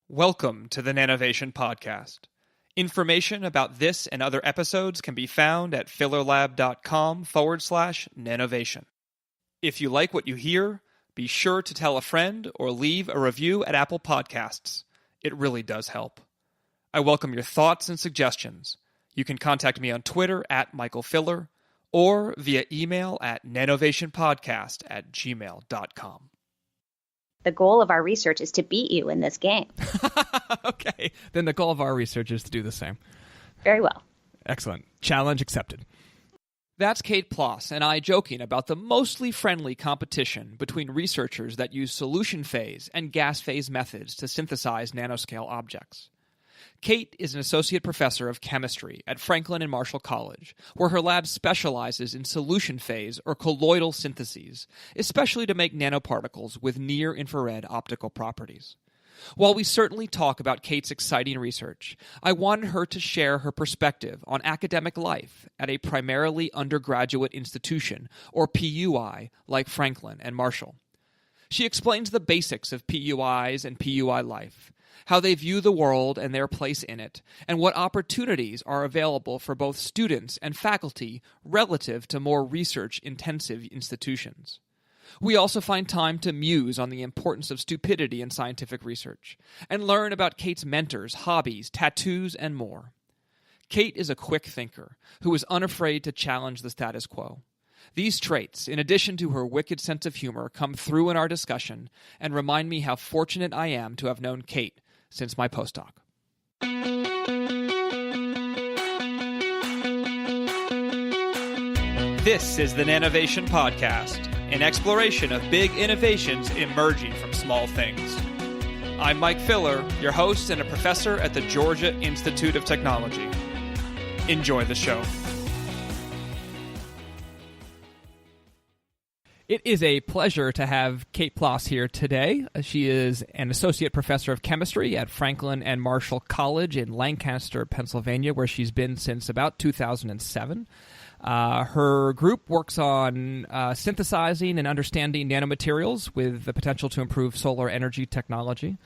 Welcome to the Nanovation podcast. Information about this and other episodes can be found at fillerlab.com/nanovation. If you like what you hear, be sure to tell a friend or leave a review at Apple Podcasts. It really does help. I welcome your thoughts and suggestions. You can contact me on Twitter at Michael Filler or via email at nanovationpodcast@gmail.com. The goal of our research is to beat you in this game. Okay, then the goal of our research is to do the same. Very well. Excellent. Challenge accepted. That's Kate Plass and I joking about the mostly friendly competition between researchers that use solution phase and gas phase methods to synthesize nanoscale objects. Kate is an associate professor of chemistry at Franklin and Marshall College, where her lab specializes in solution phase or colloidal syntheses, especially to make nanoparticles with near-infrared optical properties. While we certainly talk about Kate's exciting research, I wanted her to share her perspective on academic life at a primarily undergraduate institution, or PUI, like Franklin and Marshall. She explains the basics of PUIs and PUI life, how they view the world and their place in it, and what opportunities are available for both students and faculty relative to more research-intensive institutions. We also find time to muse on the importance of stupidity in scientific research, and learn about Kate's mentors, hobbies, tattoos, and more. Kate is a quick thinker who is unafraid to challenge the status quo. These traits, in addition to her wicked sense of humor, come through in our discussion and remind me how fortunate I am to have known Kate since my postdoc. This is the Nanovation podcast, an exploration of big innovations emerging from small things. I'm Mike Filler, your host and a professor at the Georgia Institute of Technology. Enjoy the show. It is a pleasure to have Kate Plass here today. She is an associate professor of chemistry at Franklin and Marshall College in Lancaster, Pennsylvania, where she's been since about 2007. Her group works on synthesizing and understanding nanomaterials with the potential to improve solar energy technology.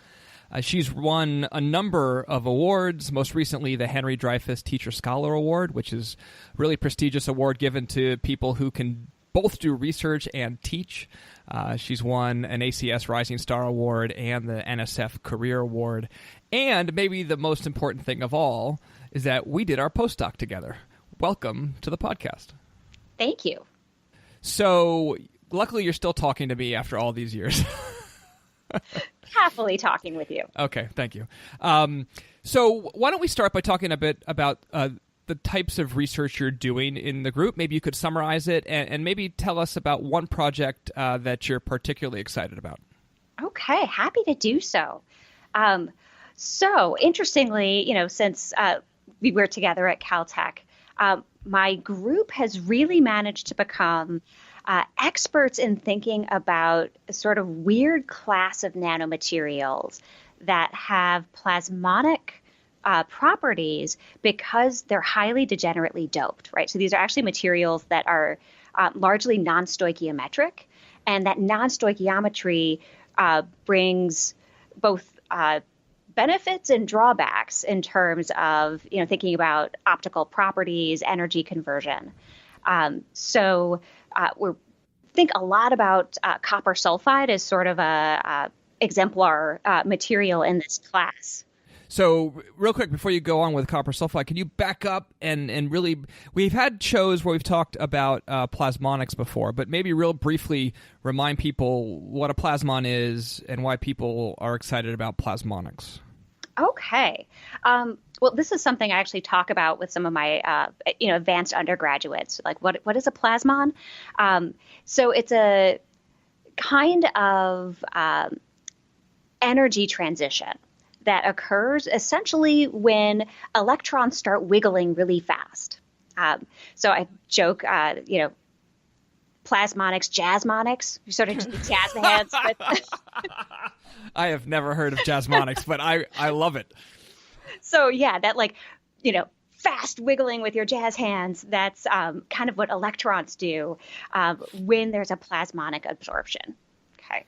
She's won a number of awards, most recently the Henry Dreyfuss Teacher Scholar Award, which is a really prestigious award given to people who can both do research and teach. She's won an ACS Rising Star Award and the NSF Career Award. And maybe the most important thing of all is that we did our postdoc together. Welcome to the podcast. Thank you. So, luckily you're still talking to me after all these years. Happily talking with you. Okay, thank you. So why don't we start by talking a bit about the types of research you're doing in the group. Maybe you could summarize it and maybe tell us about one project that you're particularly excited about. Okay, happy to do so. So interestingly, since we were together at Caltech, my group has really managed to become experts in thinking about a sort of weird class of nanomaterials that have plasmonic properties because they're highly degenerately doped, right? So these are actually materials that are largely non-stoichiometric, and that non-stoichiometry brings both benefits and drawbacks in terms of thinking about optical properties, energy conversion. So we think a lot about copper sulfide as sort of a exemplar material in this class. So real quick, before you go on with copper sulfide, can you back up and really, we've had shows where we've talked about plasmonics before, but maybe real briefly remind people what a plasmon is and why people are excited about plasmonics. Okay. Well, this is something I actually talk about with some of my, advanced undergraduates. Like, what is a plasmon? So it's a kind of energy transition that occurs essentially when electrons start wiggling really fast. So I joke, plasmonics, jazzmonics. You sort of jazz the hands. I have never heard of jazzmonics, but I love it. So yeah, that fast wiggling with your jazz hands, that's kind of what electrons do when there's a plasmonic absorption. Okay.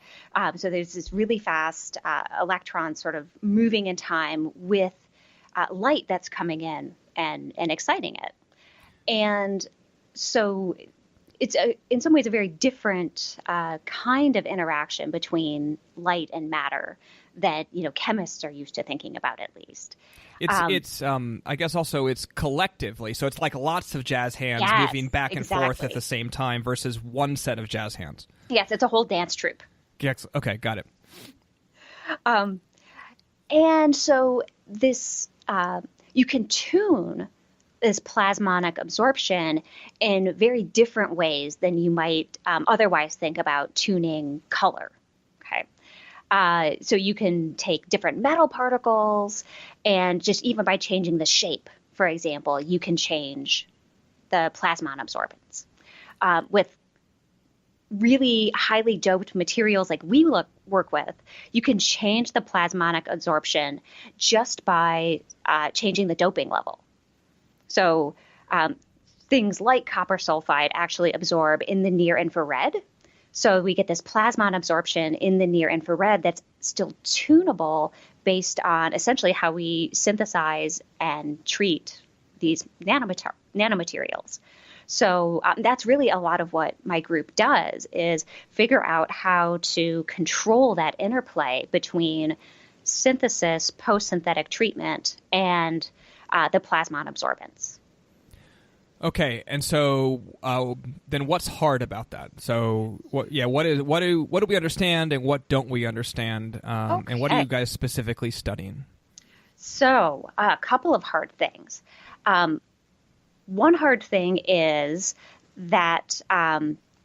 So there's this really fast electron sort of moving in time with light that's coming in and exciting it. And so it's in some ways a very different kind of interaction between light and matter that chemists are used to thinking about, at least. It's I guess also it's collectively, so it's like lots of jazz hands moving back and forth at the same time versus one set of jazz hands. Yes, it's a whole dance troupe. Yes, okay, got it. And so this you can tune this plasmonic absorption in very different ways than you might otherwise think about tuning color. Okay, so you can take different metal particles, and just even by changing the shape, for example, you can change the plasmon absorbance. With really highly doped materials like we work with, you can change the plasmonic absorption just by changing the doping level. So things like copper sulfide actually absorb in the near infrared. So we get this plasmon absorption in the near infrared that's still tunable based on essentially how we synthesize and treat these nanomaterials. So that's really a lot of what my group does, is figure out how to control that interplay between synthesis, post-synthetic treatment, and the plasmon absorbance. Okay, and so then what's hard about that? So what do we understand and what don't we understand? And what are you guys specifically studying? So a couple of hard things. One hard thing is that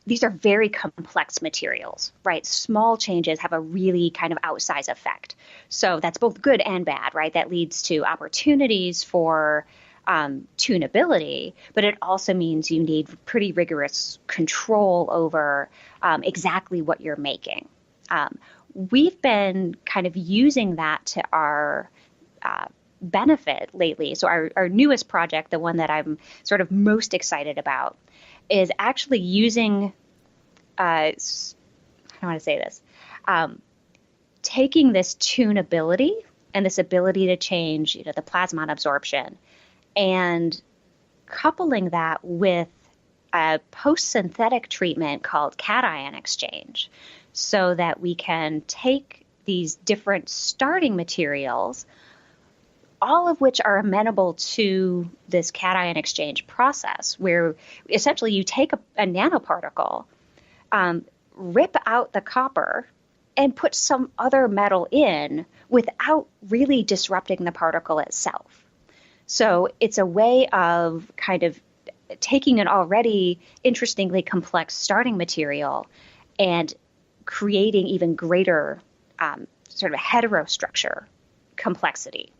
these are very complex materials, right? Small changes have a really kind of outsized effect. So that's both good and bad, right? That leads to opportunities for tunability, but it also means you need pretty rigorous control over exactly what you're making. We've been kind of using that to our benefit lately. So our newest project, the one that I'm sort of most excited about, is actually using, I don't want to say this, taking this tunability and this ability to change the plasmon absorption and coupling that with a post-synthetic treatment called cation exchange, so that we can take these different starting materials, all of which are amenable to this cation exchange process, where essentially you take a nanoparticle, rip out the copper, and put some other metal in without really disrupting the particle itself. So it's a way of kind of taking an already interestingly complex starting material and creating even greater sort of heterostructure complexity.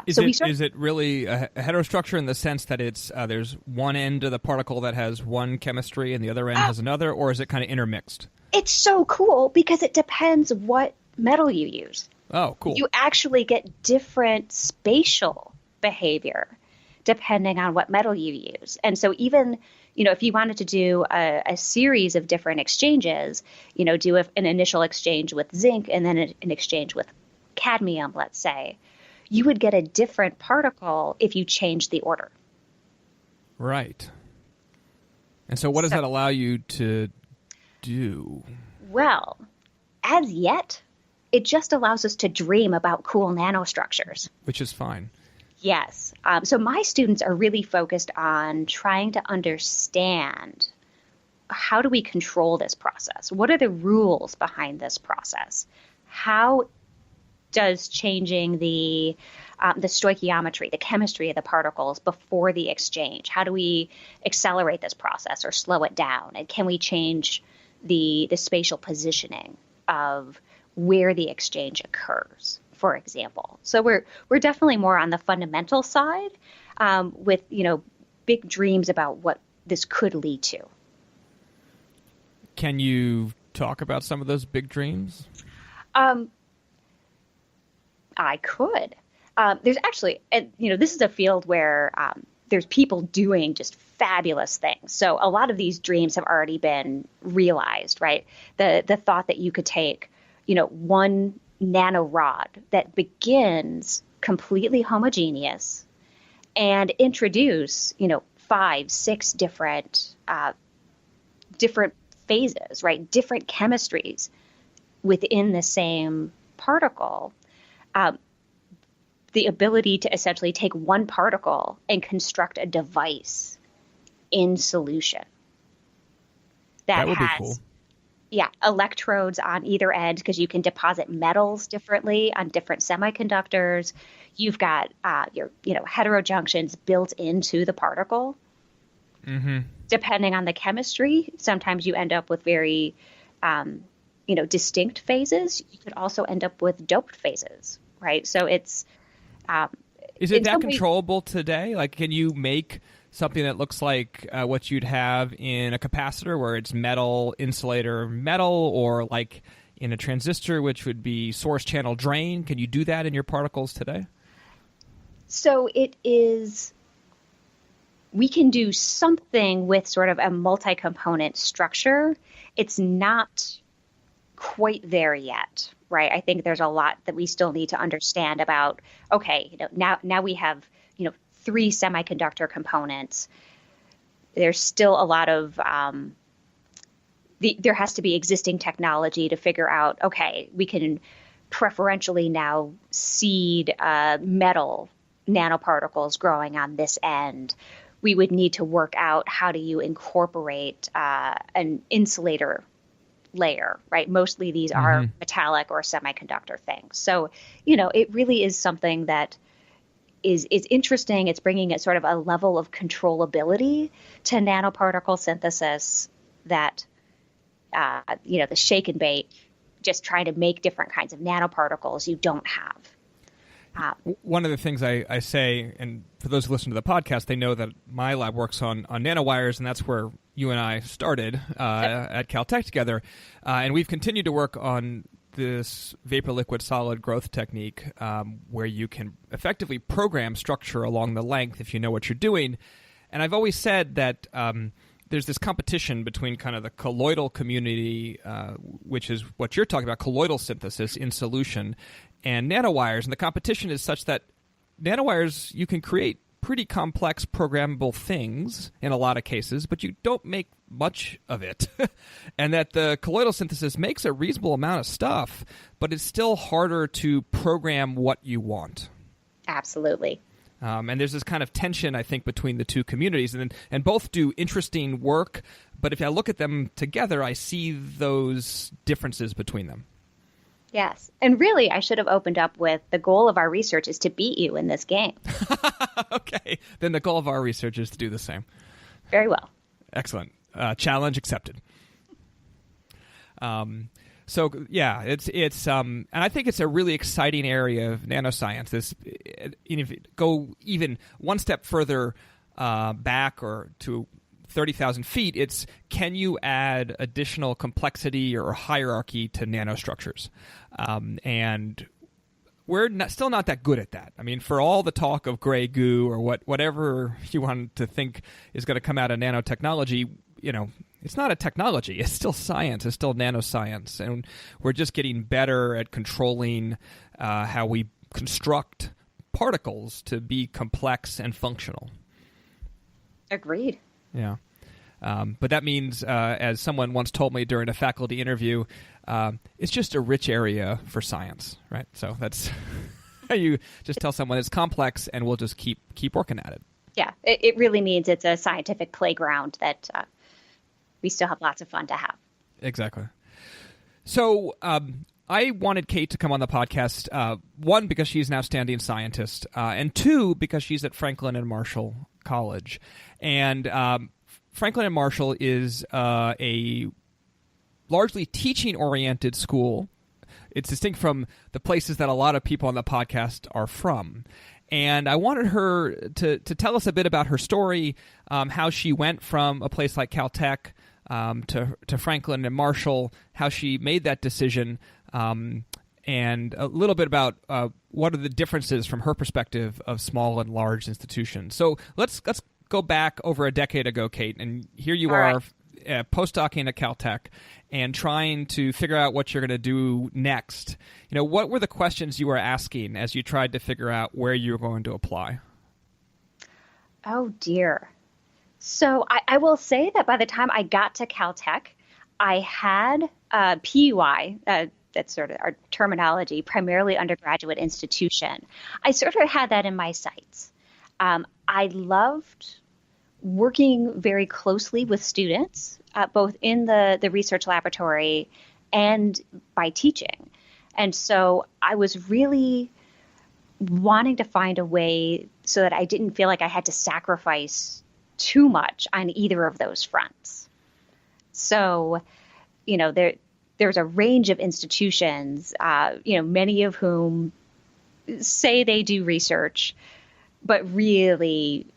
Is it really a heterostructure in the sense that it's there's one end of the particle that has one chemistry and the other end has another, or is it kind of intermixed? It's so cool because it depends what metal you use. Oh, cool. You actually get different spatial behavior depending on what metal you use. And so even, if you wanted to do a series of different exchanges, do an initial exchange with zinc and then an exchange with cadmium, let's say, you would get a different particle if you change the order. Right. And so what does that allow you to do? Well, as yet, it just allows us to dream about cool nanostructures. Which is fine. Yes. So my students are really focused on trying to understand, how do we control this process? What are the rules behind this process? How does changing the stoichiometry, the chemistry of the particles before the exchange, how do we accelerate this process or slow it down? And can we change the spatial positioning of where the exchange occurs, for example? So we're definitely more on the fundamental side, with big dreams about what this could lead to. Can you talk about some of those big dreams? I could. There's actually, this is a field where there's people doing just fabulous things. So a lot of these dreams have already been realized, right? The thought that you could take, one nanorod that begins completely homogeneous and introduce, 5, 6 different phases, right? Different chemistries within the same particle. The ability to essentially take one particle and construct a device in solution that would be cool. Yeah, electrodes on either end, because you can deposit metals differently on different semiconductors. You've got your heterojunctions built into the particle. Mm-hmm. Depending on the chemistry, sometimes you end up with very distinct phases. You could also end up with doped phases, right? So it's is it that controllable today? Like, can you make something that looks like what you'd have in a capacitor, where it's metal, insulator, metal, or like in a transistor, which would be source channel drain? Can you do that in your particles today? So we can do something with sort of a multi-component structure. It's not quite there yet, right? I think there's a lot that we still need to understand about, okay, now we have, 3 semiconductor components. There's still a lot of, there has to be existing technology to figure out, okay, we can preferentially now seed metal nanoparticles growing on this end. We would need to work out how do you incorporate an insulator layer, right? Mostly these are metallic or semiconductor things. So, it really is something that is interesting. It's bringing a sort of a level of controllability to nanoparticle synthesis that, the shake and bake, just trying to make different kinds of nanoparticles you don't have. One of the things I say, and for those who listen to the podcast, they know that my lab works on nanowires, and that's where you and I started at Caltech together. And we've continued to work on this vapor liquid solid growth technique where you can effectively program structure along the length if you know what you're doing. And I've always said that there's this competition between kind of the colloidal community, which is what you're talking about, colloidal synthesis in solution, and nanowires. And the competition is such that nanowires, you can create pretty complex programmable things in a lot of cases, but you don't make much of it. And that the colloidal synthesis makes a reasonable amount of stuff, but it's still harder to program what you want. Absolutely. And there's this kind of tension, I think, between the two communities, and both do interesting work, but if I look at them together, I see those differences between them. Yes. And really, I should have opened up with the goal of our research is to beat you in this game. Okay. Then the goal of our research is to do the same. Very well. Excellent. Challenge accepted. So yeah, it's and I think it's a really exciting area of nanoscience. If you go even one step further back or to 30,000 feet, it's can you add additional complexity or hierarchy to nanostructures? And we're still not that good at that. I mean, for all the talk of gray goo or whatever you want to think is going to come out of nanotechnology, it's not a technology. It's still science. It's still nanoscience. And we're just getting better at controlling how we construct particles to be complex and functional. Agreed. Yeah. But that means, as someone once told me during a faculty interview, it's just a rich area for science, right? So that's how you just tell someone it's complex and we'll just keep working at it. Yeah, it really means it's a scientific playground that we still have lots of fun to have. Exactly. So I wanted Kate to come on the podcast, one, because she's an outstanding scientist, and two, because she's at Franklin and Marshall College. And Franklin and Marshall is a largely teaching-oriented school. It's distinct from the places that a lot of people on the podcast are from. And I wanted her to tell us a bit about her story, how she went from a place like Caltech to Franklin and Marshall, how she made that decision, and a little bit about what are the differences from her perspective of small and large institutions. So let's go back over a decade ago, Kate, and here you All are right. postdocing at Caltech and trying to figure out what you're going to do next. What were the questions you were asking as you tried to figure out where you were going to apply? Oh, dear. So I will say that by the time I got to Caltech, I had a PUI, that's sort of our terminology, primarily undergraduate institution. I sort of had that in my sights. I loved working very closely with students, both in the research laboratory and by teaching. And so I was really wanting to find a way so that I didn't feel like I had to sacrifice too much on either of those fronts. So, there's a range of institutions, many of whom say they do research, but really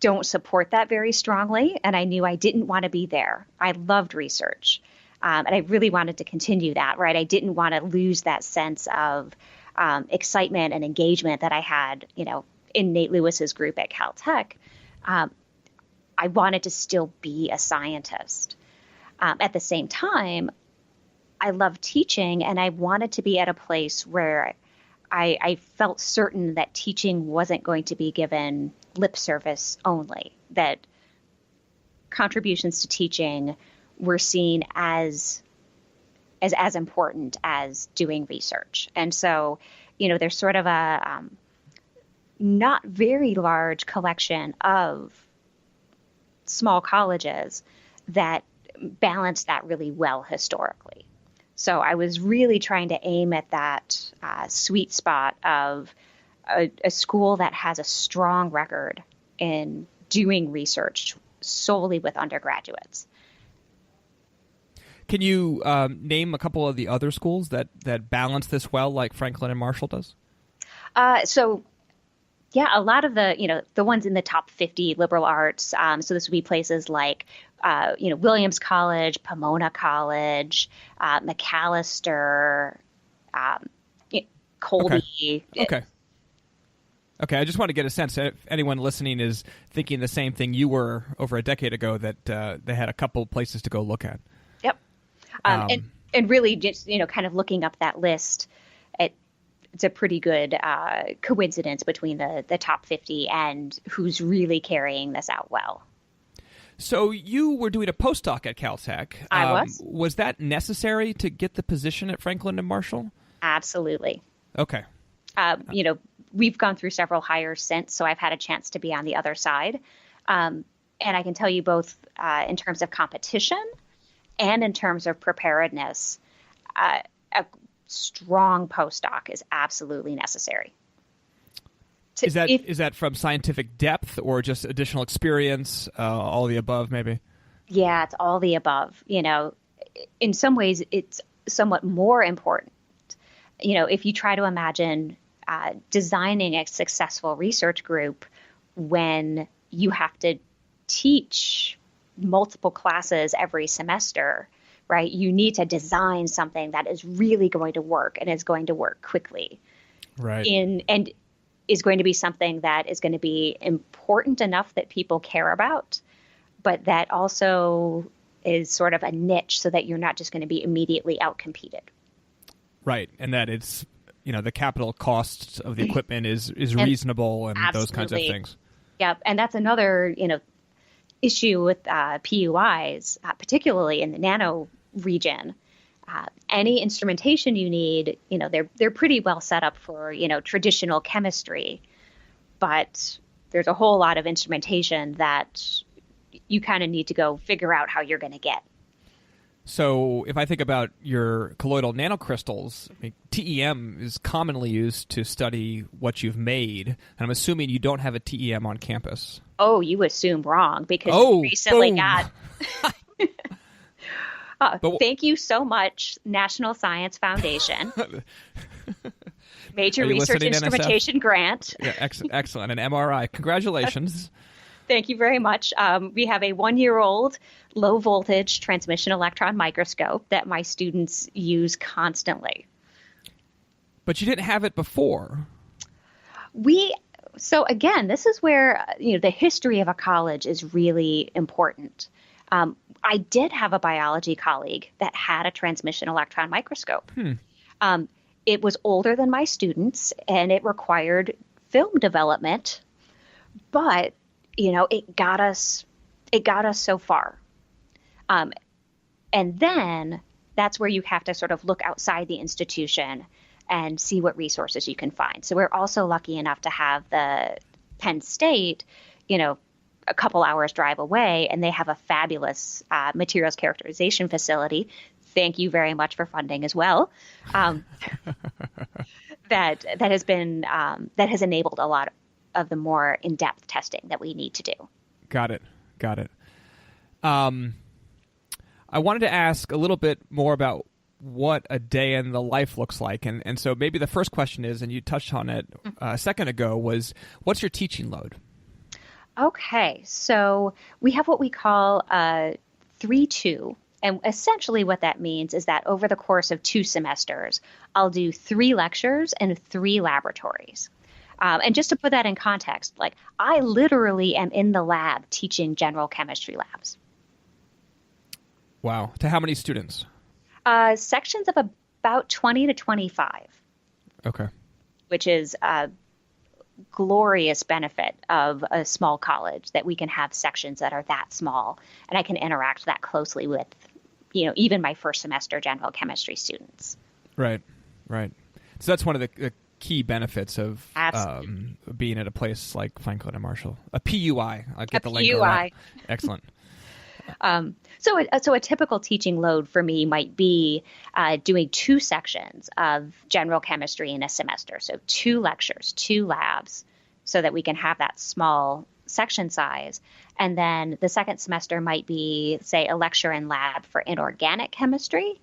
don't support that very strongly. And I knew I didn't want to be there. I loved research. And I really wanted to continue that, right? I didn't want to lose that sense of excitement and engagement that I had, in Nate Lewis's group at Caltech. I wanted to still be a scientist. At the same time, I love teaching, and I wanted to be at a place where I felt certain that teaching wasn't going to be given lip service only, that contributions to teaching were seen as important as doing research. And so, there's sort of a not very large collection of small colleges that balance that really well historically. So I was really trying to aim at that sweet spot of a school that has a strong record in doing research solely with undergraduates. Can you name a couple of the other schools that balance this well, like Franklin and Marshall does? A lot of the ones in the top 50 liberal arts. So this would be places like, Williams College, Pomona College, McAllister, Colby. Okay. I just want to get a sense if anyone listening is thinking the same thing you were over a decade ago, that they had a couple places to go look at. Yep. And really just, kind of looking up that list, it's a pretty good coincidence between the top 50 and who's really carrying this out well. So you were doing a postdoc at Caltech. I was. Was that necessary to get the position at Franklin and Marshall? Absolutely. Okay. We've gone through several hires since, so I've had a chance to be on the other side. And I can tell you both in terms of competition and in terms of preparedness, a strong postdoc is absolutely necessary. Is that from scientific depth or just additional experience, all the above maybe? Yeah, it's all the above. In some ways, it's somewhat more important. If you try to imagine designing a successful research group when you have to teach multiple classes every semester, right? You need to design something that is really going to work and is going to work quickly. Right. And is going to be something that is going to be important enough that people care about, but that also is sort of a niche so that you're not just going to be immediately outcompeted. Right. And that it's, the capital costs of the equipment is reasonable and absolutely. Those kinds of things. Yep. And that's another, issue with PUIs, particularly in the nano region. Any instrumentation you need, they're pretty well set up for, traditional chemistry, but there's a whole lot of instrumentation that you kind of need to go figure out how you're going to get. So if I think about your colloidal nanocrystals, TEM is commonly used to study what you've made, and I'm assuming you don't have a TEM on campus. Oh, you assume wrong because you recently got... Thank you so much, National Science Foundation. Major Research Instrumentation Grant. Yeah, excellent. An MRI. Congratulations. Thank you very much. We have a 1-year-old low-voltage transmission electron microscope that my students use constantly. But you didn't have it before. So again, this is where the history of a college is really important. I did have a biology colleague that had a transmission electron microscope. It was older than my students, and it required film development, but it got us so far. And then that's where you have to sort of look outside the institution and see what resources you can find. So we're also lucky enough to have the Penn State, a couple hours drive away, and they have a fabulous materials characterization facility. Thank you very much for funding as well. That has enabled a lot of the more in-depth testing that we need to do. Got it. I wanted to ask a little bit more about what a day in the life looks like. And so maybe the first question is, and you touched on it a second ago, was what's your teaching load? Okay, so we have what we call 3-2. And essentially what that means is that over the course of 2 semesters, I'll do 3 lectures and 3 laboratories. And just to put that in context, I literally am in the lab teaching general chemistry labs. Wow. To how many students? Sections of about 20 to 25. Okay. Which is a glorious benefit of a small college, that we can have sections that are that small, and I can interact that closely with, even my first semester general chemistry students. Right. So that's one of the key benefits of being at a place like Franklin and Marshall. A PUI. I'll get the link. PUI. Excellent. So a typical teaching load for me might be doing 2 sections of general chemistry in a semester. So 2 lectures, 2 labs, so that we can have that small section size. And then the second semester might be, say, a lecture and lab for inorganic chemistry.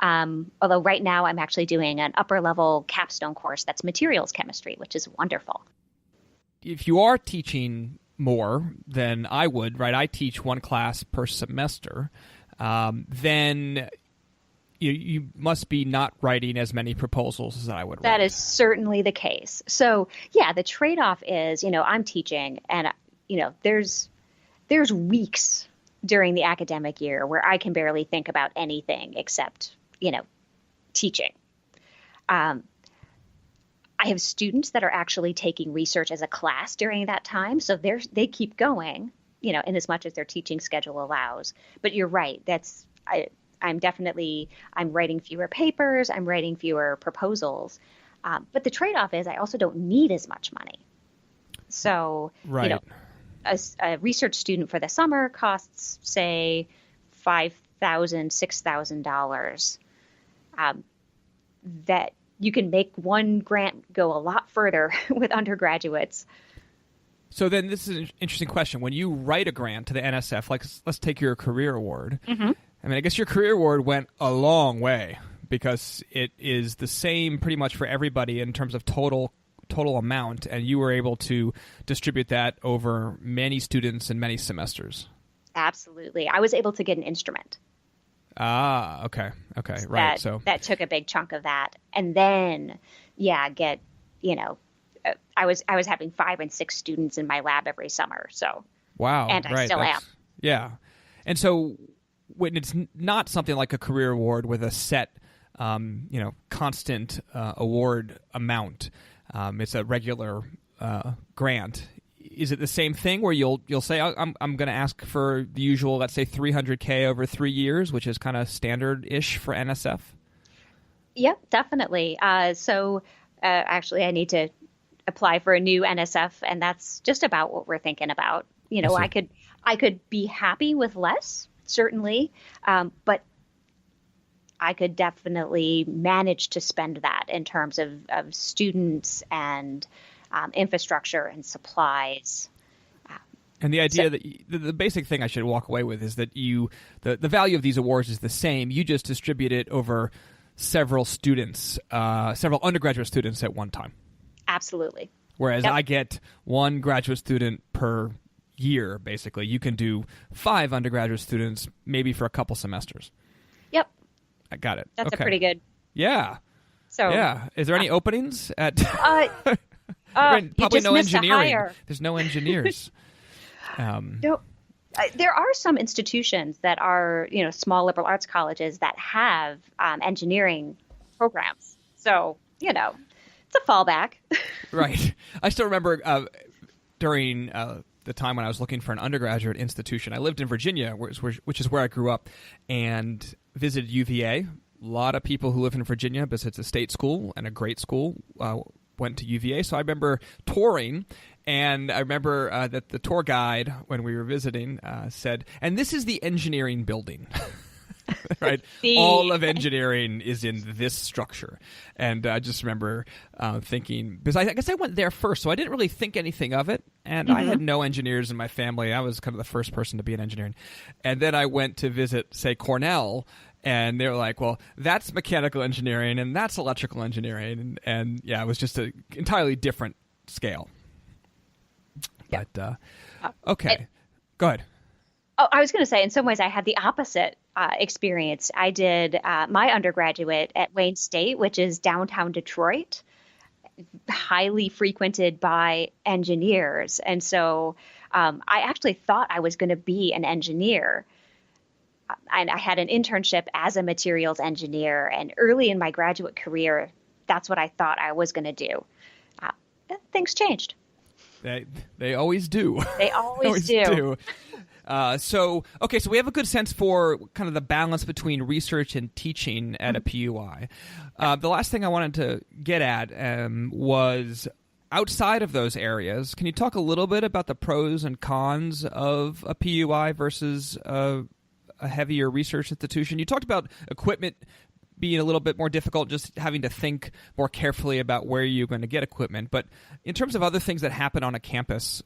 Although right now I'm actually doing an upper level capstone course that's materials chemistry, which is wonderful. If you are teaching more than I would, right? I teach 1 class per semester. Then you must be not writing as many proposals as I would write. That is certainly the case. So yeah, the trade-off is, I'm teaching, and there's weeks during the academic year where I can barely think about anything except, teaching. I have students that are actually taking research as a class during that time. So they keep going, in as much as their teaching schedule allows. But you're right. I'm writing fewer papers. I'm writing fewer proposals. But the trade-off is I also don't need as much money. So, right. A research student for the summer costs, say, $5,000, $6,000. That you can make one grant go a lot further with undergraduates. So then this is an interesting question. When you write a grant to the NSF, let's take your career award. Mm-hmm. I mean, I guess your career award went a long way because it is the same pretty much for everybody in terms of total amount, and you were able to distribute that over many students and many semesters. Absolutely. I was able to get an instrument. Okay, right. So that took a big chunk of that, and then I was having 5 and 6 students in my lab every summer. So wow, and I still am. Yeah, and so when it's not something like a career award with a set, constant award amount, it's a regular grant. Is it the same thing where you'll say I'm going to ask for the usual, let's say $300K over 3 years, which is kind of standard-ish for NSF? Yep, definitely. So actually, I need to apply for a new NSF, and that's just about what we're thinking about. I could be happy with less, certainly, but I could definitely manage to spend that in terms of students and infrastructure and supplies. And the idea that the basic thing I should walk away with is that the value of these awards is the same. You just distribute it over several students, several undergraduate students at one time. Absolutely. Whereas I get 1 graduate student per year, basically. You can do 5 undergraduate students, maybe for a couple semesters. Yep. I got it. That's okay. a pretty good. Yeah. So yeah, is there any openings at? You Probably just no missed a engineering. hire. There's no engineers. No, there are some institutions that are, small liberal arts colleges that have engineering programs. So, it's a fallback. Right. I still remember during the time when I was looking for an undergraduate institution. I lived in Virginia, which is where I grew up, and visited UVA. A lot of people who live in Virginia, because it's a state school and a great school, went to UVA. So I remember touring, and I remember that the tour guide, when we were visiting, said, and this is the engineering building. Right? All of engineering is in this structure. And I just remember thinking, because I guess I went there first, so I didn't really think anything of it. And I had no engineers in my family. I was kind of the first person to be an engineer. And then I went to visit, say, Cornell, and they were like, well, that's mechanical engineering, and that's electrical engineering. And yeah, it was just an entirely different scale. Yeah. But, okay. Go ahead. Oh, I was going to say, in some ways, I had the opposite experience. I did my undergraduate at Wayne State, which is downtown Detroit, highly frequented by engineers. And so I actually thought I was going to be an engineer. And I had an internship as a materials engineer. And early in my graduate career, that's what I thought I was going to do. Things changed. They always do. They always do. So we have a good sense for kind of the balance between research and teaching at a PUI. The last thing I wanted to get at was outside of those areas. Can you talk a little bit about the pros and cons of a PUI versus a heavier research institution? You talked about equipment being a little bit more difficult, just having to think more carefully about where you're going to get equipment. But in terms of other things that happen on a campus,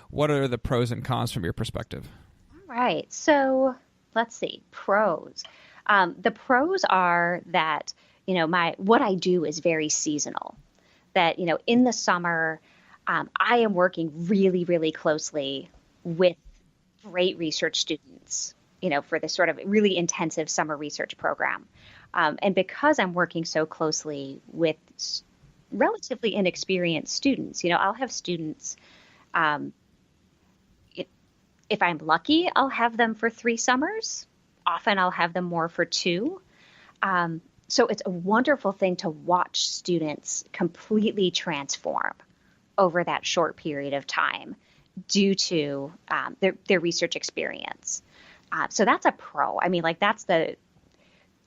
what are the pros and cons from your perspective? All right. So let's see. Pros. The pros are that, what I do is very seasonal. That, in the summer, I am working really, really closely with great research students, for this sort of really intensive summer research program. And because I'm working so closely with relatively inexperienced students, I'll have students, if I'm lucky, I'll have them for 3 summers. Often I'll have them more for 2. So it's a wonderful thing to watch students completely transform over that short period of time due to their research experience. So that's a pro. I mean,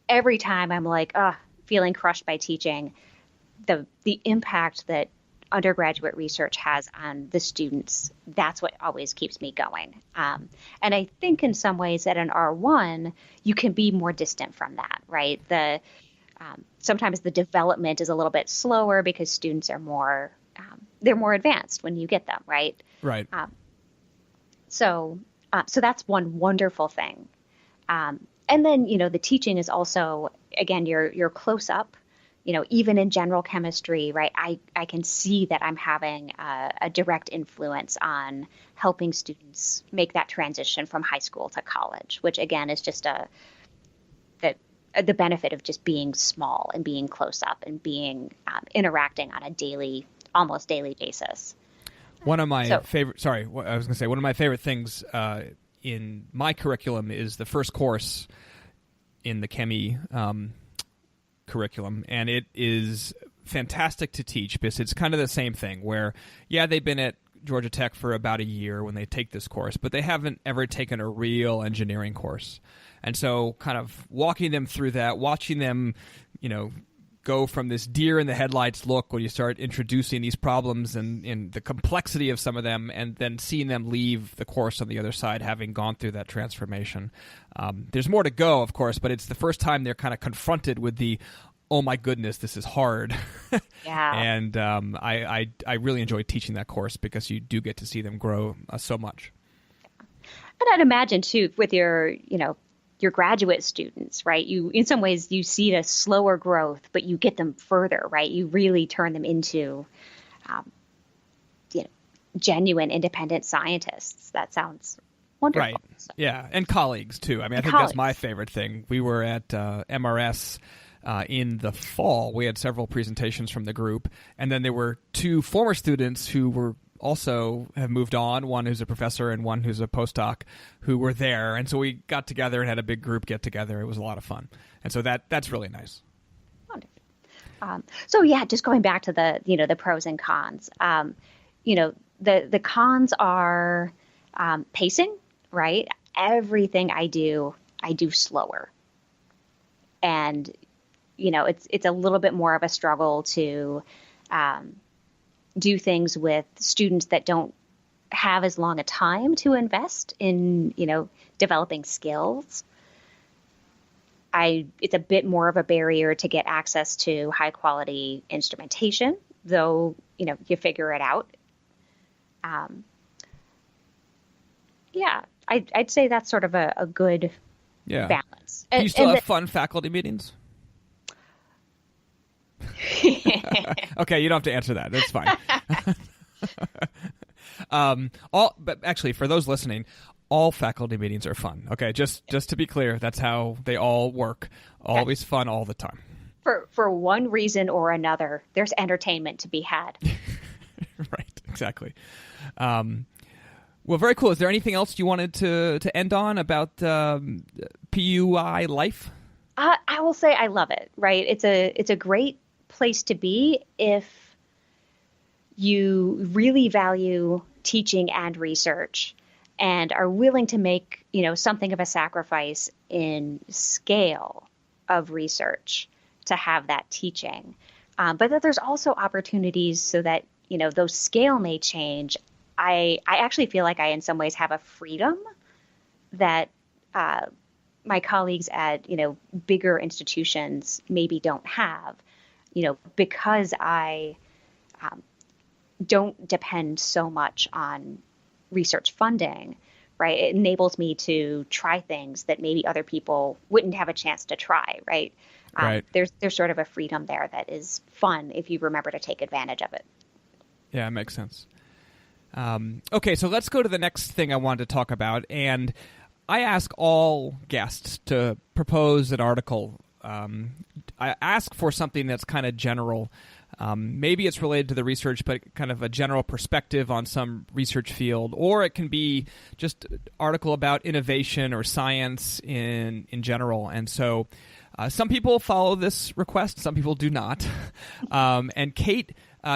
every time I'm feeling crushed by teaching, the impact that undergraduate research has on the students, that's what always keeps me going. And I think in some ways at an R1, you can be more distant from that, right? Sometimes the development is a little bit slower because students are more, they're more advanced when you get them, right? Right. So that's one wonderful thing. And then, the teaching is also, again, you're close up, even in general chemistry, right? I can see that I'm having a direct influence on helping students make that transition from high school to college, which again is just the benefit of just being small and being close up and being interacting on a almost daily basis. One of my one of my favorite things in my curriculum is the first course in the Chemi curriculum, and it is fantastic to teach because it's kind of the same thing where, they've been at Georgia Tech for about a year when they take this course, but they haven't ever taken a real engineering course. And so kind of walking them through that, watching them, go from this deer in the headlights look when you start introducing these problems and the complexity of some of them, and then seeing them leave the course on the other side having gone through that transformation. There's more to go, of course, but it's the first time they're kind of confronted with the, oh my goodness, this is hard. Yeah. And I really enjoy teaching that course because you do get to see them grow so much. And I'd imagine too, with your graduate students, right? In some ways, you see a slower growth, but you get them further, right? You really turn them into, genuine independent scientists. That sounds wonderful. Right. Yeah. And colleagues too. I mean, I think that's my favorite thing. We were at MRS in the fall. We had several presentations from the group, and then there were two former students who were also have moved on, one who's a professor and one who's a postdoc, who were there. And so we got together and had a big group get together. It was a lot of fun. And so that's really nice. So yeah, just going back to the pros and cons, the cons are pacing, right? Everything I do slower. And, it's a little bit more of a struggle to do things with students that don't have as long a time to invest in, developing skills. It's a bit more of a barrier to get access to high quality instrumentation, though, you figure it out. I'd say that's sort of a good balance. Do you still have fun faculty meetings? Okay, you don't have to answer that. That's fine. But actually, for those listening, all faculty meetings are fun. Okay, just to be clear, that's how they all work. Always fun all the time. For one reason or another, there's entertainment to be had. Right, exactly. Well, very cool. Is there anything else you wanted to end on about PUI life? I will say I love it. Right, it's a great place to be if you really value teaching and research and are willing to make, something of a sacrifice in scale of research to have that teaching. But that there's also opportunities so that, those scale may change. I actually feel like I, in some ways, have a freedom that my colleagues at, bigger institutions maybe don't have, because I don't depend so much on research funding, right? It enables me to try things that maybe other people wouldn't have a chance to try, right? Right. There's sort of a freedom there that is fun if you remember to take advantage of it. Yeah, it makes sense. Okay, so let's go to the next thing I wanted to talk about. And I ask all guests to propose an article. I ask for something that's kind of general. Maybe it's related to the research, but kind of a general perspective on some research field. Or it can be just an article about innovation or science in general. And so some people follow this request, some people do not. And Kate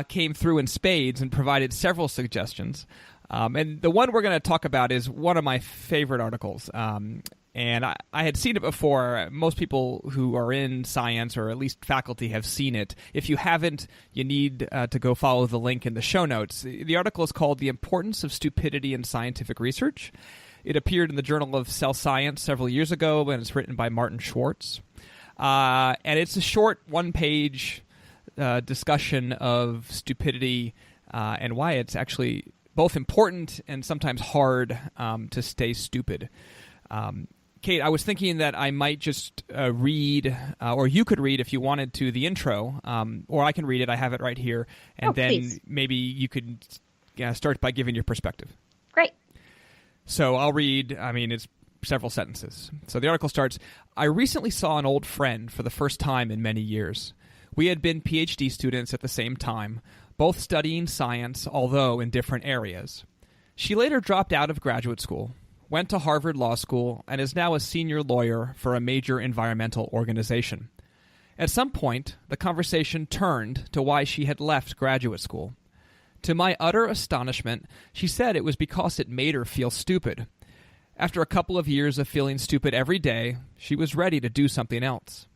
came through in spades and provided several suggestions. And the one we're going to talk about is one of my favorite articles. And I had seen it before. Most people who are in science, or at least faculty, have seen it. If you haven't, you need to go follow the link in the show notes. The article is called "The Importance of Stupidity in Scientific Research." It appeared in the Journal of Cell Science several years ago, and it's written by Martin Schwartz. And it's a short one-page discussion of stupidity and why it's actually both important and sometimes hard to stay stupid. Kate, I was thinking that I might just read, or you could read if you wanted to, the intro, or I can read it. I have it right here. And then please. Maybe you could start by giving your perspective. Great. So I'll read, it's several sentences. So the article starts, "I recently saw an old friend for the first time in many years. We had been PhD students at the same time, both studying science, although in different areas. She later dropped out of graduate school, went to Harvard Law School, and is now a senior lawyer for a major environmental organization. At some point, the conversation turned to why she had left graduate school. To my utter astonishment, she said it was because it made her feel stupid. After a couple of years of feeling stupid every day, she was ready to do something else.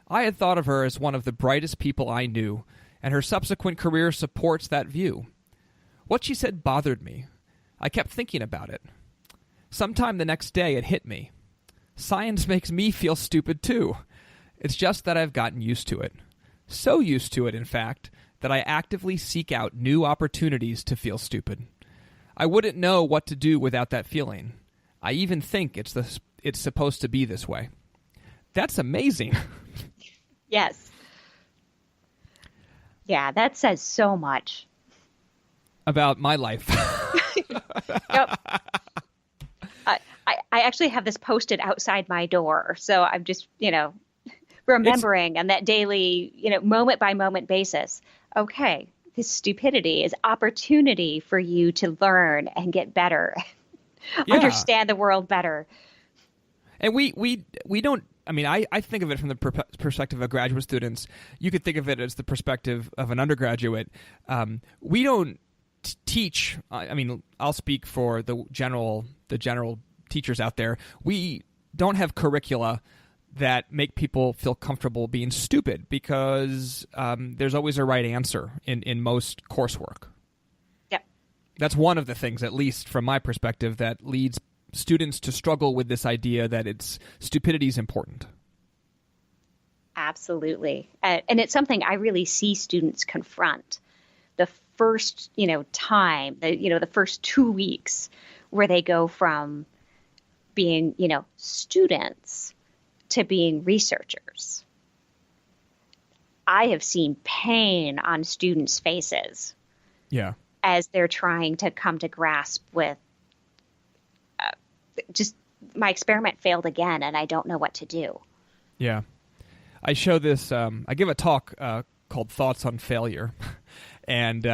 I had thought of her as one of the brightest people I knew, and her subsequent career supports that view. What she said bothered me. I kept thinking about it. Sometime the next day it hit me. Science makes me feel stupid too. It's just that I've gotten used to it. So used to it, in fact, that I actively seek out new opportunities to feel stupid. I wouldn't know what to do without that feeling. I even think it's supposed to be this way." That's amazing. Yes. Yeah, that says so much. About my life. Yep. I actually have this posted outside my door, so I'm just, remembering on that daily, moment by moment basis, okay, this stupidity is opportunity for you to learn and get better, understand the world better. And we don't, I mean, I think of it from the perspective of graduate students. You could think of it as the perspective of an undergraduate. We don't teach, I mean, I'll speak for the general teachers out there. We don't have curricula that make people feel comfortable being stupid, because there's always a right answer in most coursework. Yeah. That's one of the things, at least from my perspective, that leads students to struggle with this idea that stupidity is important. Absolutely. And it's something I really see students confront the first, time, the first 2 weeks where they go from being, students to being researchers. I have seen pain on students' faces. Yeah. As they're trying to come to grasp with just my experiment failed again and I don't know what to do. Yeah. I show this, I give a talk called Thoughts on Failure. And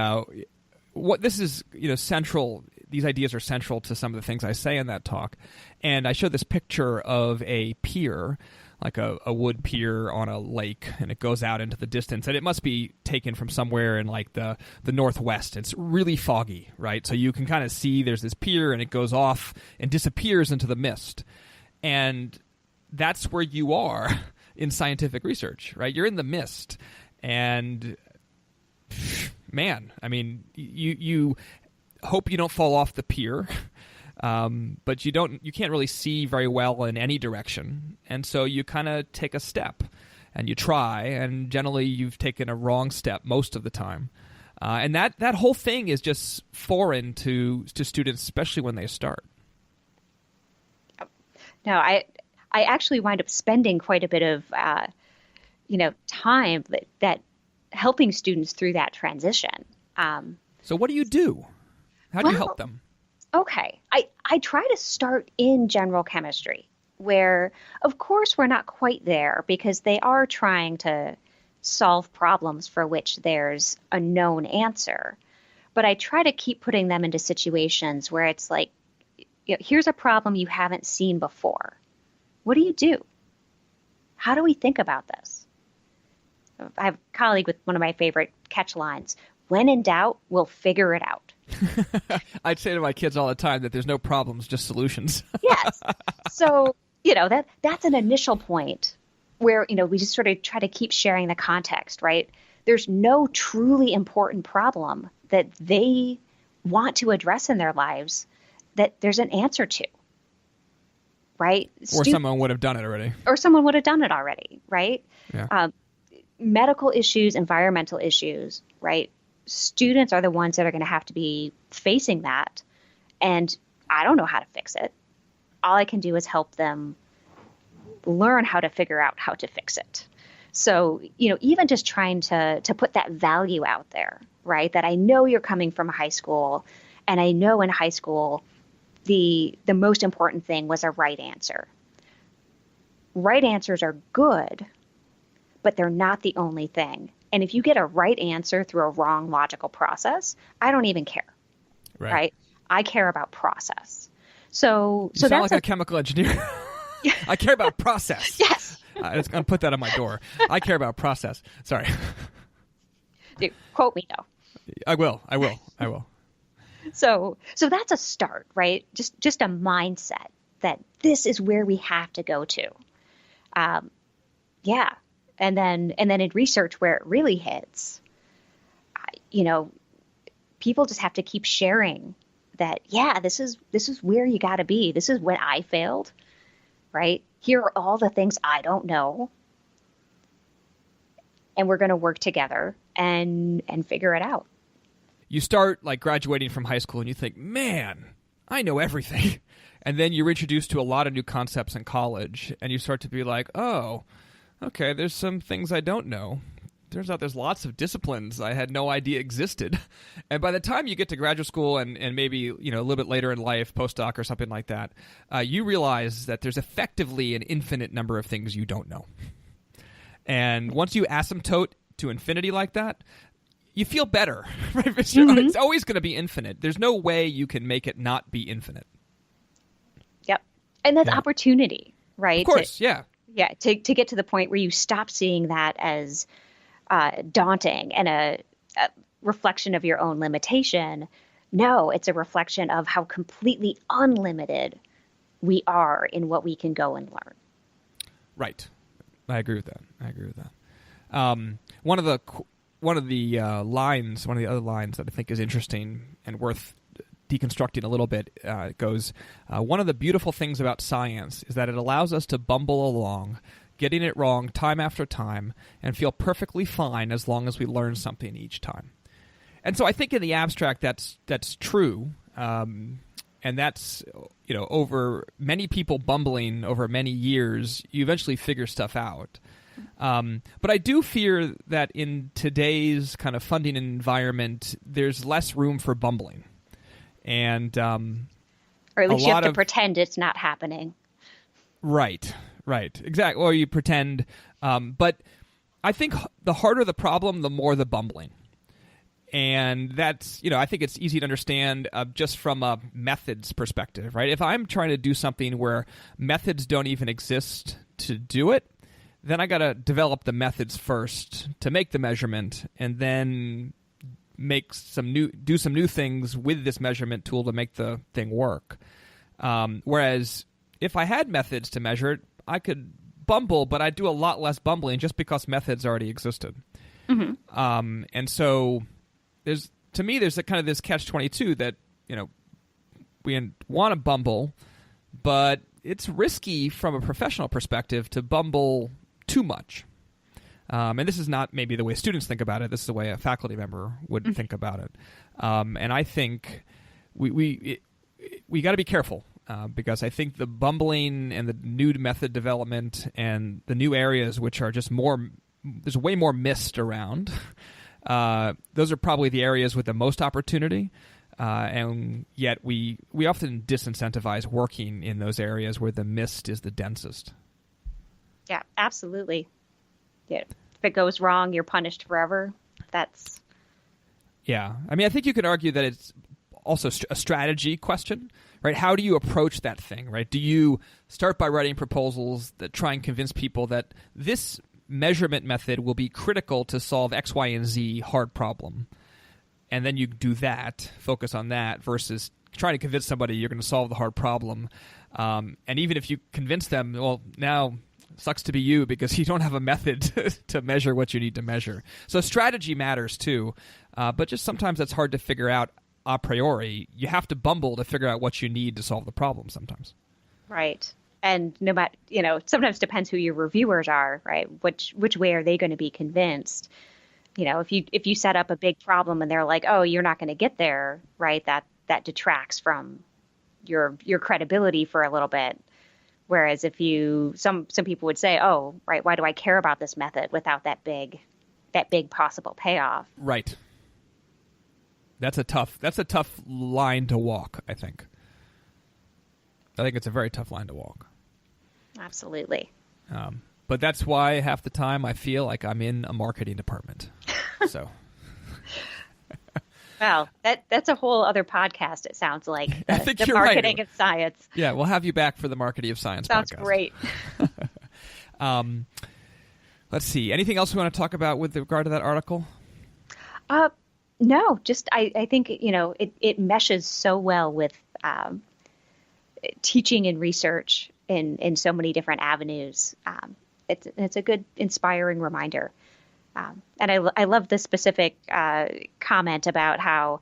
what this is, central, these ideas are central to some of the things I say in that talk. And I show this picture of a pier, like a wood pier on a lake, and it goes out into the distance. And it must be taken from somewhere in like the Northwest. It's really foggy, right? So you can kind of see there's this pier, and it goes off and disappears into the mist. And that's where you are in scientific research, right? You're in the mist. And man, I mean, you hope you don't fall off the pier, but you can't really see very well in any direction, and so you kind of take a step, and you try, and generally you've taken a wrong step most of the time, and that whole thing is just foreign to students, especially when they start. No, I actually wind up spending quite a bit of time that helping students through that transition. So what do you do? How do you help them? Okay. I try to start in general chemistry, where, of course, we're not quite there because they are trying to solve problems for which there's a known answer. But I try to keep putting them into situations where it's like, here's a problem you haven't seen before. What do you do? How do we think about this? I have a colleague with one of my favorite catch lines: when in doubt, we'll figure it out. I'd say to my kids all the time that there's no problems, just solutions. Yes. So, that's an initial point where, we just sort of try to keep sharing the context, right? There's no truly important problem that they want to address in their lives that there's an answer to, right? Or someone would have done it already. Or someone would have done it already, right? Yeah. Medical issues, environmental issues, right? Students are the ones that are going to have to be facing that. And I don't know how to fix it. All I can do is help them learn how to figure out how to fix it. So, even just trying to put that value out there, right? That I know you're coming from high school, and I know in high school, the most important thing was a right answer. Right answers are good, but they're not the only thing. And if you get a right answer through a wrong logical process, I don't even care, right? I care about process. So you sound that's like a chemical engineer. I care about process. Yes. I'm going to put that on my door. I care about process. Sorry. Dude, quote me though. I will. So that's a start, right? Just a mindset that this is where we have to go to. Yeah. And then in research where it really hits, people just have to keep sharing that, yeah, this is where you got to be. This is when I failed, right? Here are all the things I don't know. And we're going to work together and figure it out. You start like graduating from high school and you think, man, I know everything. And then you're introduced to a lot of new concepts in college and you start to be like, oh, okay, there's some things I don't know. Turns out there's lots of disciplines I had no idea existed. And by the time you get to graduate school and maybe a little bit later in life, postdoc or something like that, you realize that there's effectively an infinite number of things you don't know. And once you asymptote to infinity like that, you feel better. Right? It's always going to be infinite. There's no way you can make it not be infinite. Yep. And that's opportunity, right? Of course, yeah. Yeah, to get to the point where you stop seeing that as daunting and a reflection of your own limitation. No, it's a reflection of how completely unlimited we are in what we can go and learn. Right. I agree with that. One of the other lines that I think is interesting and worth deconstructing a little bit goes, one of the beautiful things about science is that it allows us to bumble along, getting it wrong time after time, and feel perfectly fine as long as we learn something each time. And so I think in the abstract that's true, and that's, over many people bumbling over many years, you eventually figure stuff out. But I do fear that in today's kind of funding environment, there's less room for bumbling. And or at least you have to pretend it's not happening. Right, exactly. Or you pretend. But I think the harder the problem, the more the bumbling. And that's, I think it's easy to understand just from a methods perspective, right? If I'm trying to do something where methods don't even exist to do it, then I got to develop the methods first to make the measurement, and then do some new things with this measurement tool to make the thing work. Whereas if I had methods to measure it, I could bumble, but I'd do a lot less bumbling just because methods already existed. Mm-hmm. And so there's a kind of this catch-22 that, we want to bumble, but it's risky from a professional perspective to bumble too much. And this is not maybe the way students think about it. This is the way a faculty member would think about it. And I think we got to be careful because I think the bumbling and the new method development and the new areas which are just there's way more mist around. Those are probably the areas with the most opportunity. And yet we often disincentivize working in those areas where the mist is the densest. Yeah, absolutely. Yeah. If it goes wrong, you're punished forever. Yeah. I mean, I think you could argue that it's also a strategy question, right? How do you approach that thing, right? Do you start by writing proposals that try and convince people that this measurement method will be critical to solve X, Y, and Z hard problem? And then you do that, focus on that, versus trying to convince somebody you're going to solve the hard problem. And even if you convince them, well, now sucks to be you because you don't have a method to measure what you need to measure. So strategy matters too, but just sometimes that's hard to figure out a priori. You have to bumble to figure out what you need to solve the problem sometimes. Right. And no matter, sometimes depends who your reviewers are, right? Which way are they going to be convinced? If you set up a big problem and they're like, oh, you're not going to get there, right? That detracts from your credibility for a little bit. Whereas if some people would say, oh, right, why do I care about this method without that big possible payoff? Right. That's a tough line to walk, I think. I think it's a very tough line to walk. Absolutely. But that's why half the time I feel like I'm in a marketing department. So. Well, that's a whole other podcast, it sounds like. I think the you're marketing right. of science. Yeah, we'll have you back for the Marketing of Science Sounds podcast. Great. Let's see. Anything else we want to talk about with regard to that article? No, just I think, it meshes so well with teaching and research in so many different avenues. It's a good, inspiring reminder. And I love the specific comment about how,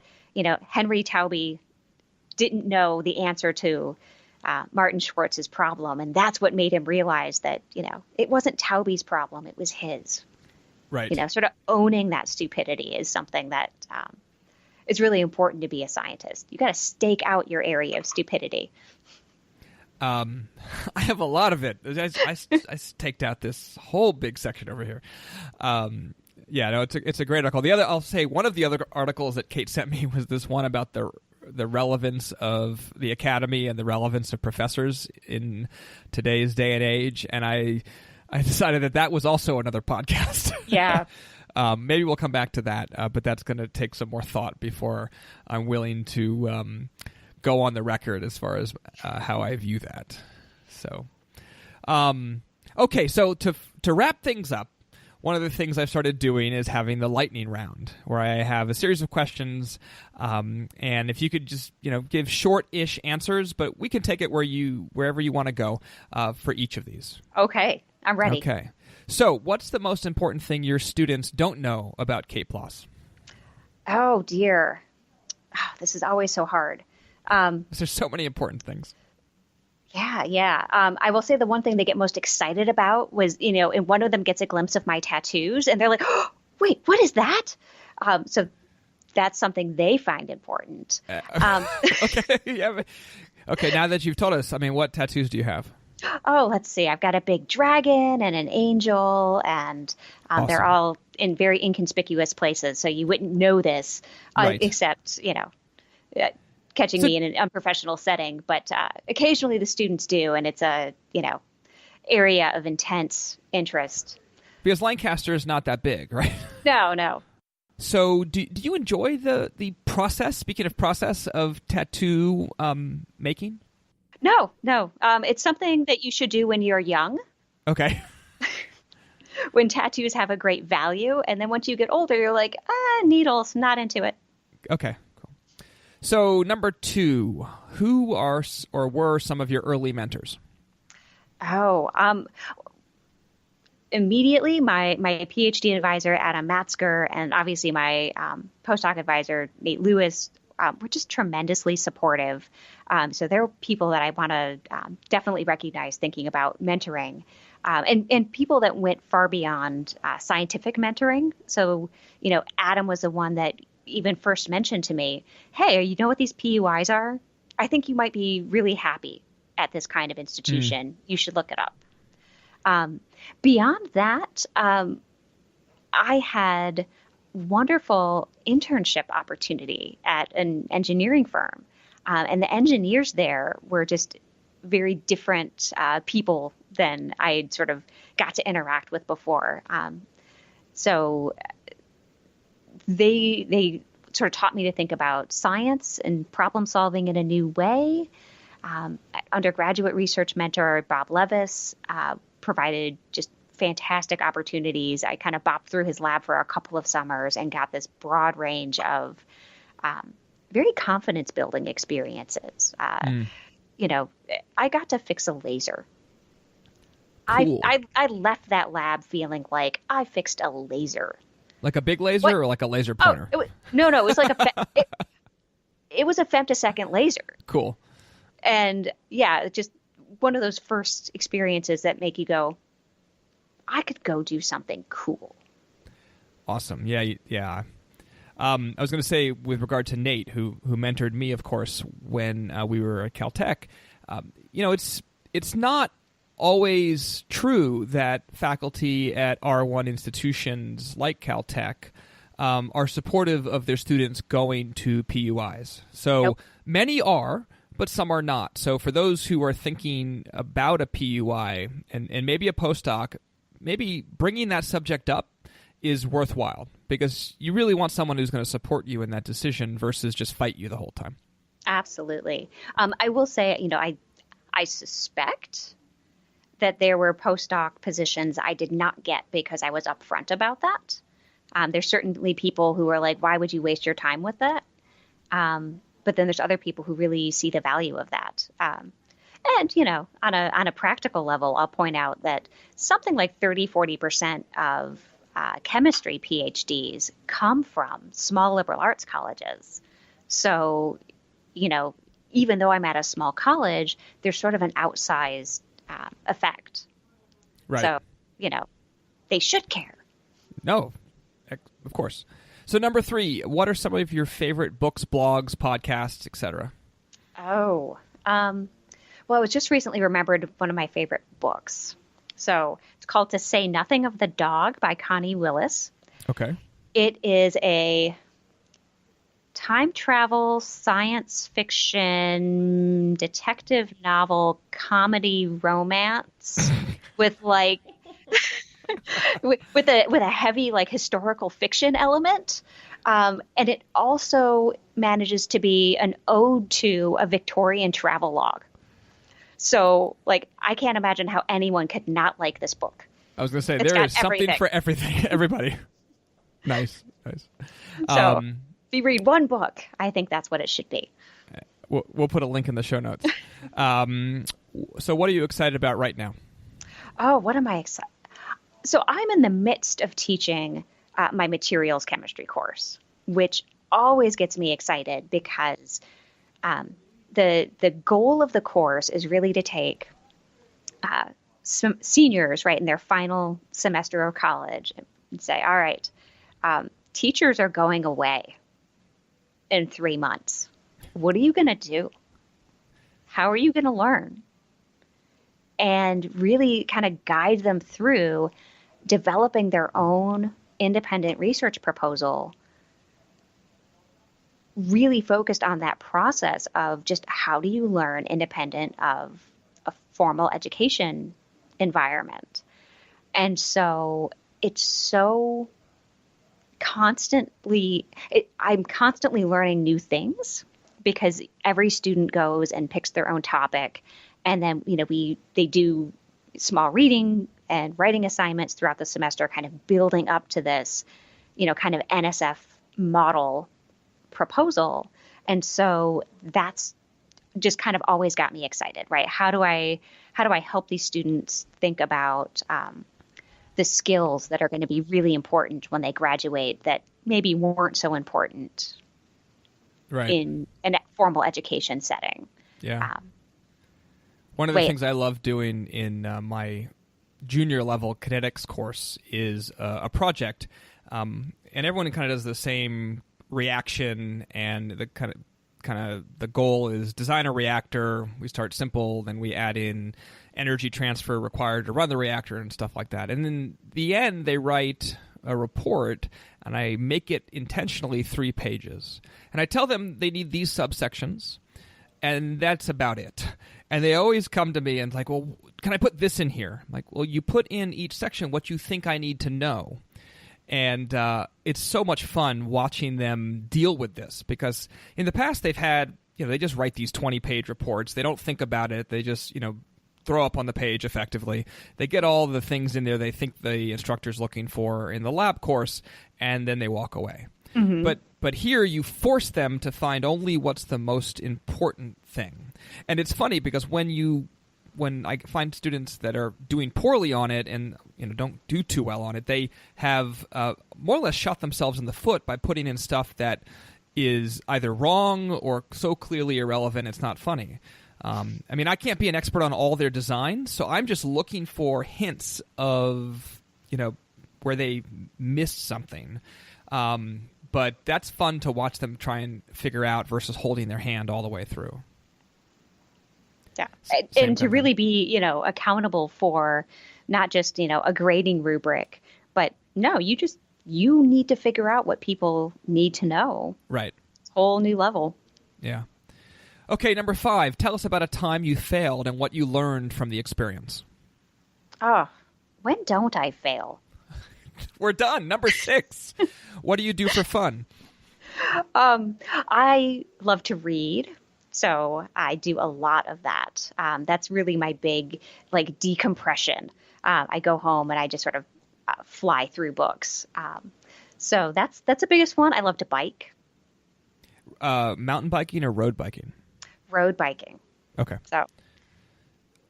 Henry Taube didn't know the answer to Martin Schwartz's problem. And that's what made him realize that, it wasn't Taube's problem. It was his. Right. Sort of owning that stupidity is something that is really important to be a scientist. You got to stake out your area of stupidity. I have a lot of it. I staked out this whole big section over here. It's a great article. I'll say one of the other articles that Kate sent me was this one about the relevance of the academy and the relevance of professors in today's day and age. And I decided that was also another podcast. Yeah. Maybe we'll come back to that, but that's going to take some more thought before I'm willing to go on the record as far as how I view that. So, okay, so to wrap things up, one of the things I've started doing is having the lightning round, where I have a series of questions, and if you could just give short-ish answers, but we can take it wherever you want to go for each of these. Okay, I'm ready. Okay, so what's the most important thing your students don't know about Kate Plass? Oh dear, this is always so hard. There's so many important things. Yeah. I will say the one thing they get most excited about was, and one of them gets a glimpse of my tattoos and they're like, oh, wait, what is that? So that's something they find important. Okay. Yeah. Okay. Now that you've told us, what tattoos do you have? Oh, let's see. I've got a big dragon and an angel, and Awesome. They're all in very inconspicuous places. So you wouldn't know this, Right. except, catching me in an unprofessional setting, but occasionally the students do, and it's a area of intense interest. Because Lancaster is not that big, right? No. So do you enjoy the process, speaking of process, of tattoo making? No. It's something that you should do when you're young, Okay. when tattoos have a great value, and then once you get older, you're like, needles, not into it. Okay, cool. So number 2, who are or were some of your early mentors? Immediately, my PhD advisor, Adam Matzker, and obviously my postdoc advisor, Nate Lewis, were just tremendously supportive. So they're people that I want to definitely recognize thinking about mentoring. And people that went far beyond scientific mentoring. So, Adam was the one that even first mentioned to me, hey, you know what these PUIs are? I think you might be really happy at this kind of institution. You should look it up. Beyond that, I had wonderful internship opportunity at an engineering firm. And the engineers there were just very different people than I'd sort of got to interact with before. So they sort of taught me to think about science and problem solving in a new way. Undergraduate research mentor Bob Levis provided just fantastic opportunities. I kind of bopped through his lab for a couple of summers and got this broad range of very confidence building experiences. I got to fix a laser. Cool. I left that lab feeling like I fixed a laser. Like a big laser or like a laser pointer? No, it was like it was a femtosecond laser. Cool. And yeah, just one of those first experiences that make you go, I could go do something cool. Awesome. Yeah. I was going to say, with regard to Nate, who mentored me, of course, when we were at Caltech, it's not always true that faculty at R1 institutions like Caltech are supportive of their students going to PUIs. So Nope. Many are, but some are not. So for those who are thinking about a PUI and maybe a postdoc, maybe bringing that subject up is worthwhile, because you really want someone who's going to support you in that decision versus just fight you the whole time. Absolutely. I will say, I suspect that there were postdoc positions I did not get because I was upfront about that. There's certainly people who are like, why would you waste your time with that? But then there's other people who really see the value of that. And, on a practical level, I'll point out that something like 40% of chemistry PhDs come from small liberal arts colleges. So, even though I'm at a small college, there's sort of an outsized effect. Right. So, they should care. No, of course. So number 3, what are some of your favorite books, blogs, podcasts, etc.? Well, I was just recently remembered one of my favorite books. So it's called To Say Nothing of the Dog by Connie Willis. Okay. It is a time travel, science fiction, detective novel, comedy romance with with a heavy like historical fiction element. And it also manages to be an ode to a Victorian travel log. So, like, I can't imagine how anyone could not like this book. I was going to say, It's there got is something everything. for everything, everybody. Nice. So, if you read one book, I think that's what it should be. We'll put a link in the show notes. So what are you excited about right now? Oh, what am I excited? So I'm in the midst of teaching my materials chemistry course, which always gets me excited because the goal of the course is really to take some seniors, right, in their final semester of college and say, all right, teachers are going away in 3 months. What are you going to do? How are you going to learn? And really kind of guide them through developing their own independent research proposal, really focused on that process of just how do you learn independent of a formal education environment. And so it's so I'm constantly learning new things because every student goes and picks their own topic. And then, they do small reading and writing assignments throughout the semester, kind of building up to this, kind of NSF model proposal. And so that's just kind of always got me excited, right? How do I help these students think about the skills that are going to be really important when they graduate that maybe weren't so important in a formal education setting? Yeah. One of the things I love doing in my junior level kinetics course is a project, and everyone kind of does the same reaction, and the kind of the goal is design a reactor. We start simple, then we add in energy transfer required to run the reactor and stuff like that. And in the end, they write a report, and I make it intentionally 3 pages. And I tell them they need these subsections, and that's about it. And they always come to me and like, well, can I put this in here? I'm like, well, you put in each section what you think I need to know. And it's so much fun watching them deal with this because in the past they've had, they just write these 20-page reports. They don't think about it. They just, throw up on the page effectively. They get all the things in there they think the instructor's looking for in the lab course, and then they walk away. Mm-hmm. But here you force them to find only what's the most important thing. And it's funny because when I find students that are doing poorly on it and don't do too well on it, they have more or less shot themselves in the foot by putting in stuff that is either wrong or so clearly irrelevant it's not funny. I can't be an expert on all their designs, so I'm just looking for hints of where they missed something. But that's fun to watch them try and figure out versus holding their hand all the way through. Yeah. And to really be, accountable for not just, a grading rubric, but no, you need to figure out what people need to know. Right. It's a whole new level. Yeah. Okay, number 5, tell us about a time you failed and what you learned from the experience. Oh, when don't I fail? We're done. Number 6. What do you do for fun? I love to read. So I do a lot of that. That's really my big decompression. I go home and I just sort of fly through books. So that's the biggest one. I love to bike. Mountain biking or road biking? Road biking. Okay. So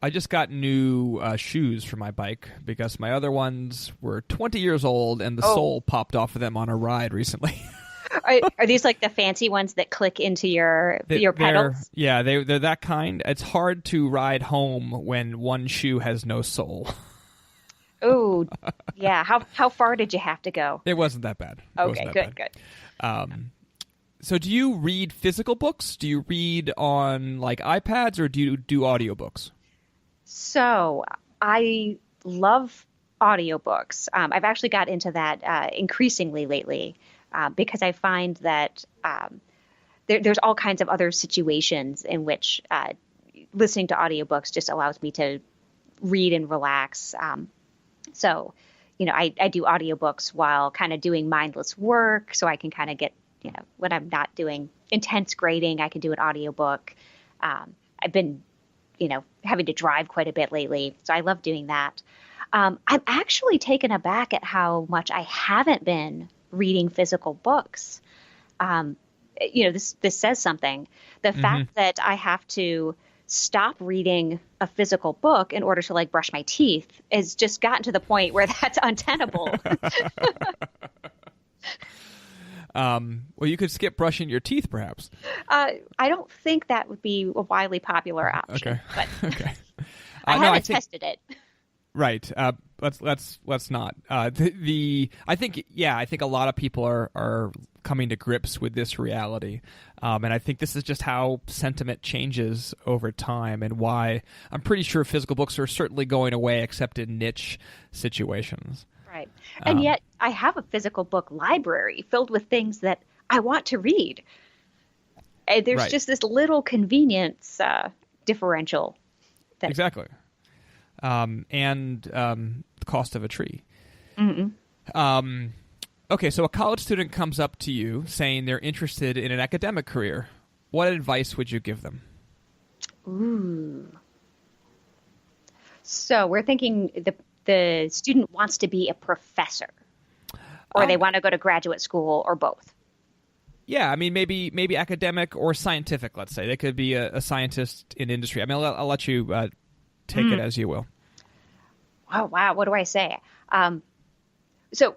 I just got new shoes for my bike because my other ones were 20 years old and the sole popped off of them on a ride recently. Are these like the fancy ones that click into your pedals? Yeah, they're that kind. It's hard to ride home when one shoe has no sole. Oh, yeah. How far did you have to go? It wasn't that bad. Okay, good. So do you read physical books? Do you read on iPads or do you do audiobooks? So I love audiobooks. I've actually got into that increasingly lately. Because I find that there's all kinds of other situations in which listening to audiobooks just allows me to read and relax. So, I do audiobooks while kind of doing mindless work, so I can kind of get, when I'm not doing intense grading, I can do an audiobook. I've been, having to drive quite a bit lately, so I love doing that. I'm actually taken aback at how much I haven't been reading physical books. This says something. The fact that I have to stop reading a physical book in order to like brush my teeth has just gotten to the point where that's untenable. Well, you could skip brushing your teeth, perhaps. I don't think that would be a widely popular option. Okay. But Okay. I haven't tested it. Right. Let's not. I think a lot of people are coming to grips with this reality, and I think this is just how sentiment changes over time, and why I'm pretty sure physical books are certainly going away, except in niche situations. Right. And yet I have a physical book library filled with things that I want to read. And there's just this little convenience differential. Exactly. And the cost of a tree. Okay, so a college student comes up to you saying they're interested in an academic career. What advice would you give them? Ooh. So we're thinking the student wants to be a professor, or they want to go to graduate school, or both. Yeah, I mean, maybe academic or scientific, let's say. They could be a scientist in industry. I mean, I'll let you take it as you will. Oh, wow. What do I say? So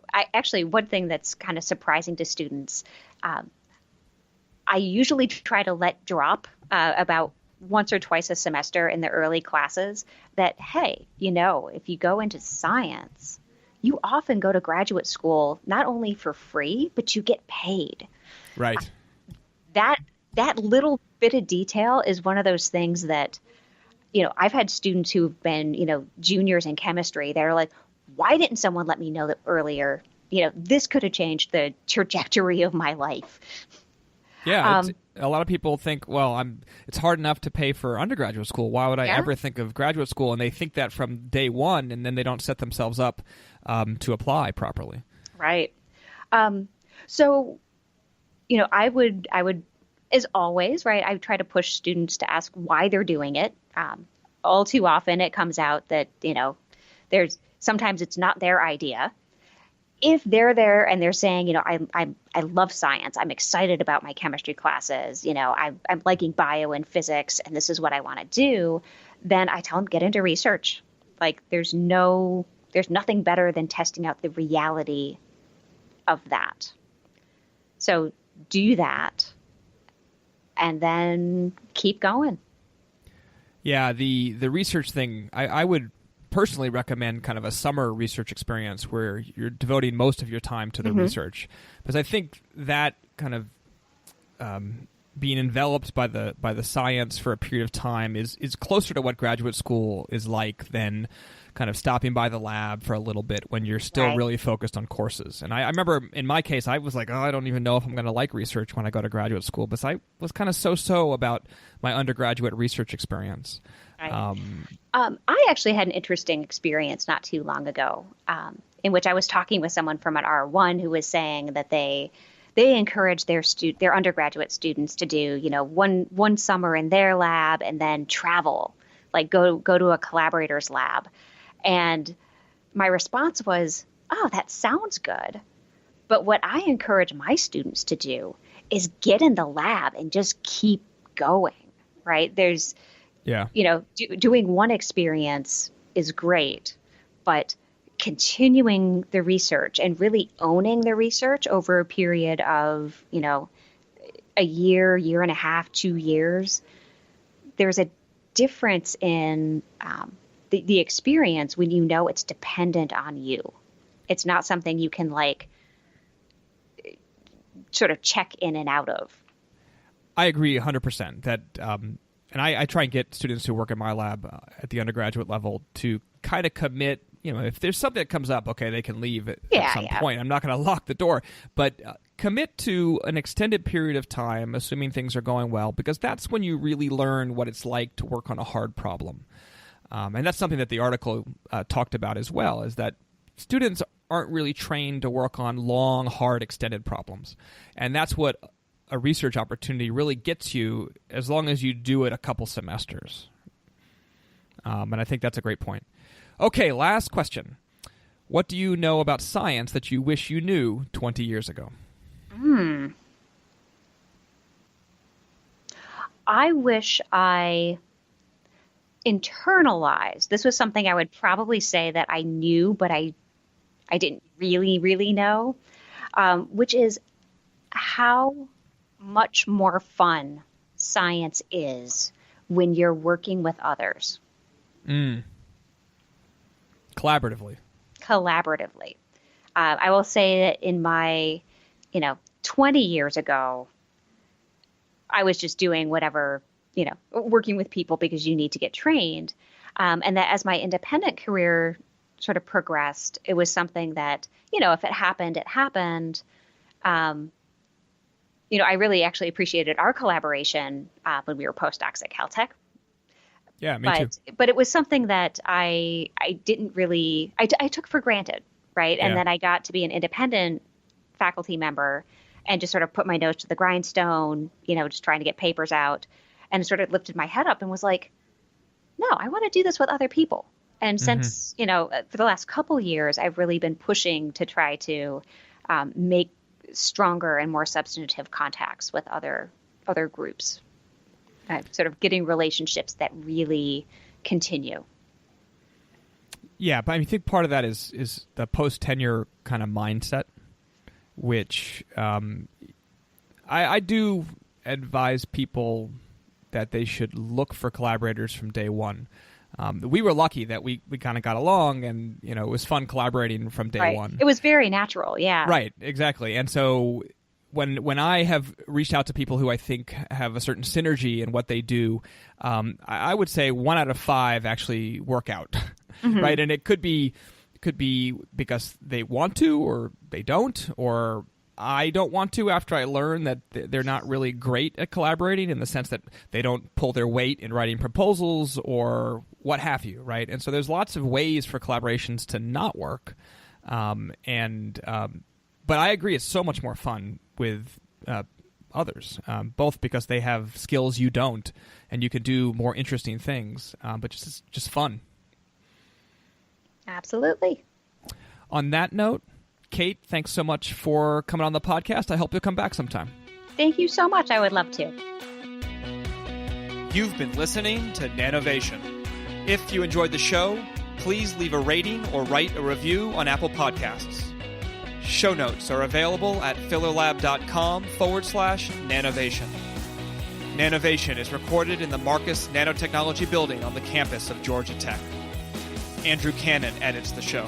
one thing that's kind of surprising to students, I usually try to let drop about once or twice a semester in the early classes that, hey, if you go into science, you often go to graduate school not only for free, but you get paid. Right. That little bit of detail is one of those things that, I've had students who've been, juniors in chemistry. They're like, why didn't someone let me know that earlier? This could have changed the trajectory of my life. Yeah, a lot of people think, well, it's hard enough to pay for undergraduate school. Why would I ever think of graduate school? And they think that from day one, and then they don't set themselves up to apply properly. Right. So, I would, as always, right, I try to push students to ask why they're doing it. All too often, it comes out that, sometimes it's not their idea. If they're there and they're saying, I love science, I'm excited about my chemistry classes, I'm liking bio and physics, and this is what I want to do, then I tell them, get into research. Like there's nothing better than testing out the reality of that. So do that and then keep going. Yeah, the research thing, I would personally recommend kind of a summer research experience where you're devoting most of your time to the research, because I think that kind of being enveloped by the science for a period of time is closer to what graduate school is like than kind of stopping by the lab for a little bit when you're still really focused on courses. And I remember in my case, I was like, I don't even know if I'm going to like research when I go to graduate school, but I was kind of so about my undergraduate research experience. Right. I actually had an interesting experience not too long ago in which I was talking with someone from an R1 who was saying that they encourage their undergraduate students to do, one summer in their lab and then travel, like go to a collaborator's lab. And my response was, oh, that sounds good. But what I encourage my students to do is get in the lab and just keep going, right? There's, doing one experience is great, but continuing the research and really owning the research over a period of, a year and a half, 2 years, there's a difference in the experience when it's dependent on you. It's not something you can sort of check in and out of. I agree 100% that, and I try and get students who work in my lab at the undergraduate level to kind of commit. If there's something that comes up, okay, they can leave at some point. I'm not going to lock the door, but commit to an extended period of time, assuming things are going well, because that's when you really learn what it's like to work on a hard problem. And that's something that the article talked about as well, is that students aren't really trained to work on long, hard, extended problems. And that's what a research opportunity really gets you as long as you do it a couple semesters. And I think that's a great point. Okay, last question. What do you know about science that you wish you knew 20 years ago? I wish I internalized. This was something I would probably say that I knew, but I didn't really know, which is how much more fun science is when you're working with others. Collaboratively. I will say that in my, 20 years ago, I was just doing whatever, working with people because you need to get trained. And that as my independent career sort of progressed, it was something that, if it happened, it happened. I really actually appreciated our collaboration when we were postdocs at Caltech. Yeah, me too. But it was something that I didn't really, I took for granted, right? And then I got to be an independent faculty member and just sort of put my nose to the grindstone, just trying to get papers out, and sort of lifted my head up and was like, no, I want to do this with other people. And since, for the last couple years, I've really been pushing to try to make stronger and more substantive contacts with other groups. Sort of getting relationships that really continue. Yeah, but I think part of that is the post-tenure kind of mindset, which I do advise people that they should look for collaborators from day one. We were lucky that we kind of got along, and it was fun collaborating from day one. It was very natural, yeah. Right, exactly. And so when I have reached out to people who I think have a certain synergy in what they do, I would say 1 out of 5 actually work out, right? And it could be because they want to, or they don't, or I don't want to after I learn that they're not really great at collaborating in the sense that they don't pull their weight in writing proposals or what have you, right? And so there's lots of ways for collaborations to not work, but I agree it's so much more fun with others, both because they have skills you don't, and you can do more interesting things, but just fun. Absolutely. On that note, Kate, thanks so much for coming on the podcast. I hope you'll come back sometime. Thank you so much. I would love to. You've been listening to Nanovation. If you enjoyed the show, please leave a rating or write a review on Apple Podcasts. Show notes are available at fillerlab.com/nanovation. Nanovation is recorded in the Marcus Nanotechnology Building on the campus of Georgia Tech. Andrew Cannon edits the show.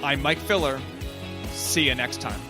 I'm Mike Filler. See you next time.